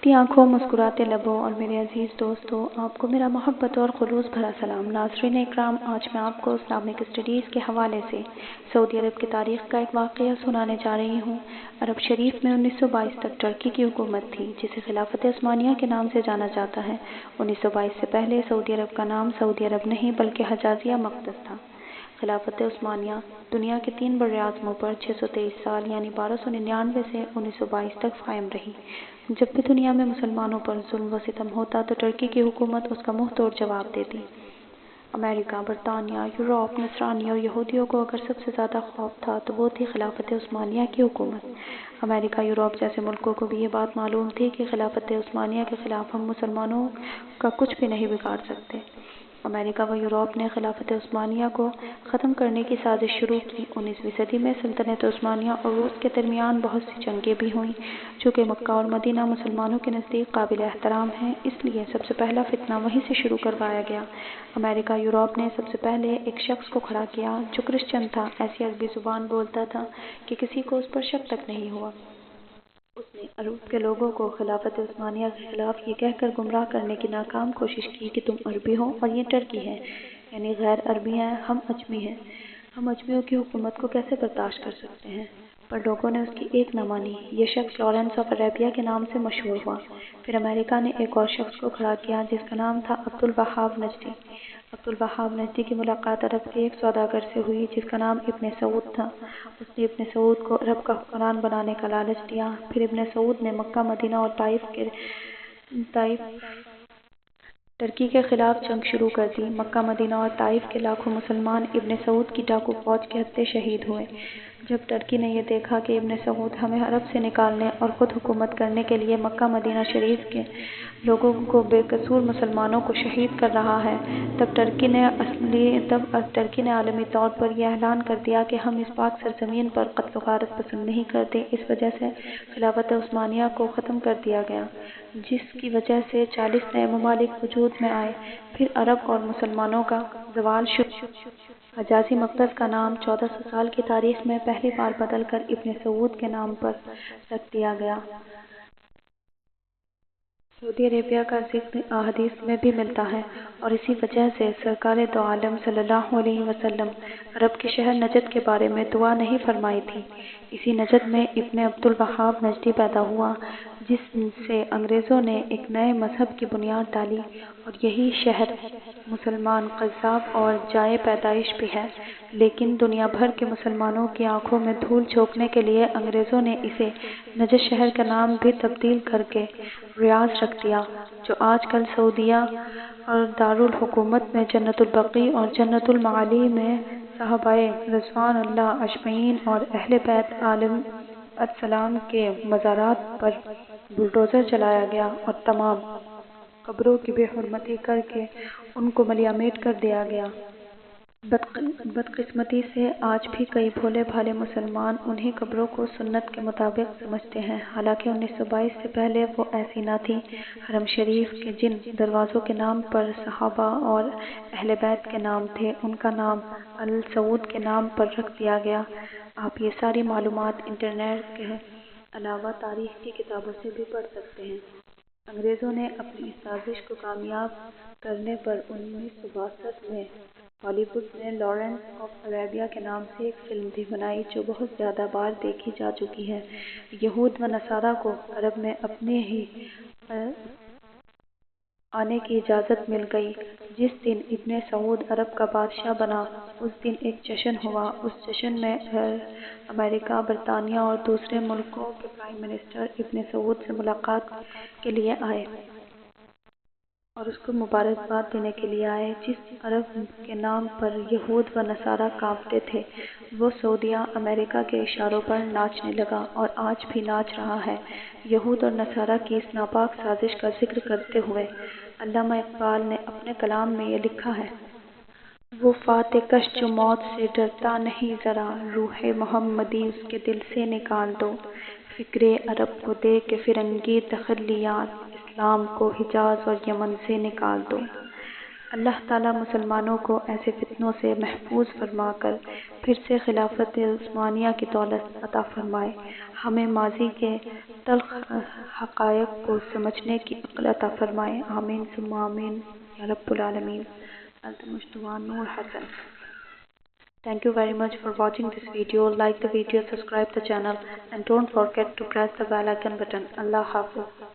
چمکتی آنکھوں، مسکراتے لبوں اور میرے عزیز دوستو، آپ کو میرا محبت اور خلوص بھرا سلام۔ ناظرین اکرام، آج میں آپ کو اسلامک اسٹڈیز کے حوالے سے سعودی عرب کی تاریخ کا ایک واقعہ سنانے جا رہی ہوں۔ عرب شریف میں 1922 تک ترکی کی حکومت تھی، جسے خلافت عثمانیہ کے نام سے جانا جاتا ہے۔ 1922 سے پہلے سعودی عرب کا نام سعودی عرب نہیں بلکہ حجازیہ مقدس تھا۔ خلافت عثمانیہ دنیا کے 3 براعظموں پر 623 سال یعنی 1299 سے 1922 تک قائم رہی۔ جب بھی دنیا میں مسلمانوں پر ظلم و ستم ہوتا تو ترکی کی حکومت اس کا منہ توڑ جواب دیتی۔ امریکہ، برطانیہ، یورپ، نصرانی اور یہودیوں کو اگر سب سے زیادہ خوف تھا تو وہ تھی خلافت عثمانیہ کی حکومت۔ امریکہ، یورپ جیسے ملکوں کو بھی یہ بات معلوم تھی کہ خلافت عثمانیہ کے خلاف ہم مسلمانوں کا کچھ بھی نہیں بگاڑ سکتے۔ امریکہ و یورپ نے خلافت عثمانیہ کو ختم کرنے کی سازش شروع کی۔ 19ویں صدی میں سلطنت عثمانیہ اور روس کے درمیان بہت سی جنگیں بھی ہوئیں۔ چونکہ مکہ اور مدینہ مسلمانوں کے نزدیک قابل احترام ہیں، اس لیے سب سے پہلا فتنہ وہیں سے شروع کروایا گیا۔ امریکہ یورپ نے سب سے پہلے ایک شخص کو کھڑا کیا جو کرسچن تھا، ایسی عربی زبان بولتا تھا کہ کسی کو اس پر شک تک نہیں ہوا۔ اس نے عرب کے لوگوں کو خلافت عثمانیہ کے خلاف یہ کہہ کر گمراہ کرنے کی ناکام کوشش کی کہ تم عربی ہو اور یہ ترکی ہے، یعنی غیر عربی ہیں، ہم اجمی ہیں، ہم اجمیوں کی حکومت کو کیسے برداشت کر سکتے ہیں؟ پر لوگوں نے اس کی ایک نہ مانی۔ یہ شخص لارنس آف عرابیہ کے نام سے مشہور ہوا۔ پھر امریکہ نے ایک اور شخص کو کھڑا کیا جس کا نام تھا عبدالوہاب نجدی۔ عبدالوہاب نجدی کی ملاقات عرب کے ایک سوداگر سے ہوئی جس کا نام ابن سعود تھا۔ اس نے ابن سعود کو عرب کا حکمران بنانے کا لالچ دیا۔ پھر ابن سعود نے مکہ، مدینہ اور ترکی کے خلاف جنگ شروع کر دی۔ مکہ، مدینہ اور طائف کے لاکھوں مسلمان ابن سعود کی ڈاکو فوج کے ہتھے شہید ہوئے۔ جب ترکی نے یہ دیکھا کہ ابن سعود ہمیں عرب سے نکالنے اور خود حکومت کرنے کے لیے مکہ مدینہ شریف کے لوگوں کو بے قصور مسلمانوں کو شہید کر رہا ہے، تب ترکی نے عالمی طور پر یہ اعلان کر دیا کہ ہم اس پاک سرزمین پر قتل و غارت پسند نہیں کرتے۔ اس وجہ سے خلافت عثمانیہ کو ختم کر دیا گیا، جس کی وجہ سے 40 نئے ممالک وجود میں آئے۔ پھر عرب اور مسلمانوں کا زوال شروع۔ حجازی مقدس کا نام 1400 سال کی تاریخ میں پہلی بار بدل کر ابن سعود کے نام پر رکھ دیا گیا۔ سعودی عربیہ کا ذکر احادیث میں بھی ملتا ہے اور اسی وجہ سے سرکار دو عالم صلی اللہ علیہ وسلم عرب کے شہر نجد کے بارے میں دعا نہیں فرمائی تھی۔ اسی نجد میں ابن عبدالوہاب نجدی پیدا ہوا، جس سے انگریزوں نے ایک نئے مذہب کی بنیاد ڈالی، اور یہی شہر مسلمان قذاب اور جائے پیدائش بھی ہے۔ لیکن دنیا بھر کے مسلمانوں کی آنکھوں میں دھول جھونکنے کے لیے انگریزوں نے اسے نجد شہر کا نام بھی تبدیل کر کے ریاض رکھ دیا، جو آج کل سعودیہ اور دارالحکومت میں جنت البقیع اور جنت المعالی میں صحابہ رضوان اللہ اجمعین اور اہل بیت علیہم السلام کے مزارات پر بلڈوزر چلایا گیا اور تمام قبروں کی بے حرمتی کر کے ان کو ملیامٹ کر دیا گیا۔ بدقسمتی سے آج بھی کئی بھولے بھالے مسلمان انہی قبروں کو سنت کے مطابق سمجھتے ہیں، حالانکہ 1922 سے پہلے وہ ایسی نہ تھی۔ حرم شریف کے جن دروازوں کے نام پر صحابہ اور اہل بیت کے نام تھے، ان کا نام السعود کے نام پر رکھ دیا گیا۔ آپ یہ ساری معلومات انٹرنیٹ کے علاوہ تاریخ کی کتابوں سے بھی پڑھ سکتے ہیں۔ انگریزوں نے اپنی اس سازش کو کامیاب کرنے پر 1962 میں ہالی ووڈ نے لارنس آف عرابیہ کے نام سے ایک فلم بھی بنائی جو بہت زیادہ بار دیکھی جا چکی ہے۔ یہود و نصارہ کو عرب میں اپنے ہی آنے کی اجازت مل گئی۔ جس دن ابن سعود عرب کا بادشاہ بنا، اس دن ایک جشن ہوا۔ اس جشن میں امریکہ، برطانیہ اور دوسرے ملکوں کے پرائم منسٹر ابن سعود سے ملاقات کے لیے آئے اور اس کو مبارکباد دینے کے لیے آئے۔ جس عرب کے نام پر یہود و نصارہ کانپتے تھے، وہ سعودیہ امریکہ کے اشاروں پر ناچنے لگا اور آج بھی ناچ رہا ہے۔ یہود اور نصارہ کی اس ناپاک سازش کا ذکر کرتے ہوئے علامہ اقبال نے اپنے کلام میں یہ لکھا ہے: وہ فاتح کش جو موت سے ڈرتا نہیں ذرا، روح محمدی اس کے دل سے نکال دو۔ فکر عرب کو دے کے فرنگی تخلیات، اسلام کو حجاز اور یمن سے نکال دو۔ اللہ تعالیٰ مسلمانوں کو ایسے فتنوں سے محفوظ فرما کر پھر سے خلافت عثمانیہ کی دولت عطا فرمائے، ہمیں ماضی کے تلخ حقائق کو سمجھنے کی عقل عطا فرمائے، آمین ثم آمین یا رب العالمین۔ التمشتوان نور حسن۔ Thank you very much for watching this video. Like the video, subscribe the channel and don't forget to press the bell icon button. Allah Hafiz.